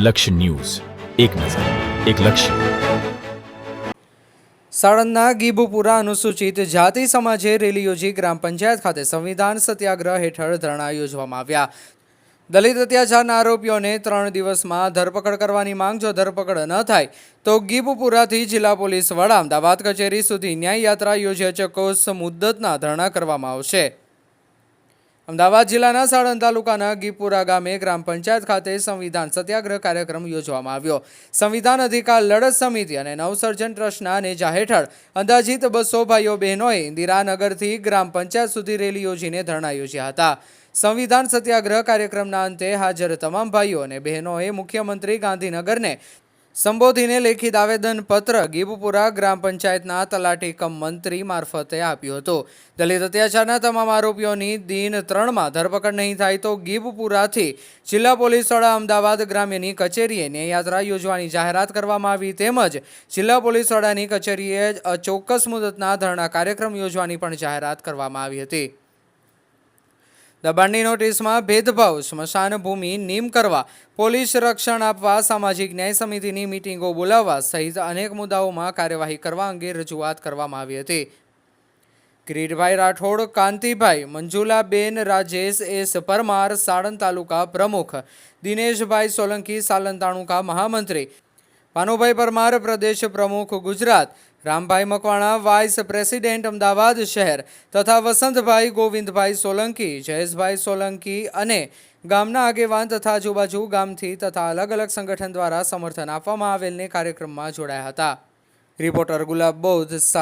લક્ષ્ય ન્યૂઝ, એક નજર, એક લક્ષ્ય. સાણંદના ગીબુપુરા અનુસૂચિત જાતિ સમાજે રેલી યોજી ગ્રામ પંચાયત ખાતે સંવિધાન સત્યાગ્રહ હેઠળ ધરણા યોજવામાં આવ્યા. દલિત અત્યાચારના આરોપીઓને 3 દિવસમાં ધરપકડ કરવાની માંગ. જો ધરપકડ ન થાય તો ગીબુપુરાથી જિલ્લા પોલીસ વડા અમદાવાદ કચેરી સુધી ન્યાય યાત્રા યોજી ચોક્કસ મુદ્દતના ધરણા કરવામાં આવશે. અમદાવાદ જિલ્લાના સાણંદ તાલુકાના ગીબુપુરા ગામે ગ્રામ પંચાયત ખાતે સંવિધાન સત્યાગ્રહ કાર્યક્રમ યોજવામાં આવ્યો. સંવિધાન અધિકાર લડત સમિતિ અને નવસર્જન ટ્રસ્ટના નેજા હેઠળ અંદાજિત 200 ભાઈઓ બહેનોએ ઇન્દિરાનગરથી ગ્રામ પંચાયત સુધી રેલી યોજીને ધરણા યોજ્યા હતા. સંવિધાન સત્યાગ્રહ કાર્યક્રમના અંતે હાજર તમામ ભાઈઓ અને બહેનોએ મુખ્યમંત્રી ગાંધીનગરને સંબોધીને લેખિત આવેદનપત્ર ગીબુપુરા ગ્રામ પંચાયતના તલાટી કમ મંત્રી મારફતે આપ્યું હતું. દલિત અત્યાચારના તમામ આરોપીઓની દિન 3માં ધરપકડ નહીં થાય તો ગીબુપુરાથી જિલ્લા પોલીસ વડા અમદાવાદ ગ્રામ્યની કચેરીએ ન્યાયયાત્રા યોજવાની જાહેરાત કરવામાં આવી. તેમજ જિલ્લા પોલીસ વડાની કચેરીએ ચોક્કસ મુદતના ધરણા કાર્યક્રમ યોજવાની પણ જાહેરાત કરવામાં આવી હતી. દબાણની નોટિસમાં ભેદભાવ, સ્મશાન ભૂમિ નિમ કરવા, પોલીસ રક્ષણ આપવા, સામાજિક ન્યાય સમિતિની મિટિંગો બોલાવવા સહિત અનેક મુદ્દાઓમાં કાર્યવાહી કરવા અંગે રજૂઆત કરવામાં આવી હતી. કિરીટભાઈ રાઠોડ, કાંતિભાઈ, મંજુલાબેન, રાજેશ એસ પરમાર સાણંદ તાલુકા પ્રમુખ, દિનેશભાઈ સોલંકી સાલન તાલુકા મહામંત્રી, ભાનુભાઈ પરમાર પ્રદેશ પ્રમુખ ગુજરાત, રામભાઈ મકવાણા વાઇસ પ્રેસિડેન્ટ અમદાવાદ શહેર તથા વસંતભાઈ ગોવિંદભાઈ સોલંકી, જયેશભાઈ સોલંકી અને ગામના આગેવાન તથા આજુબાજુ ગામથી તથા અલગ અલગ સંગઠન દ્વારા સમર્થન આપવામાં આવેલને કાર્યક્રમમાં જોડાયા હતા. રિપોર્ટર ગુલાબ બૌદ્ધ.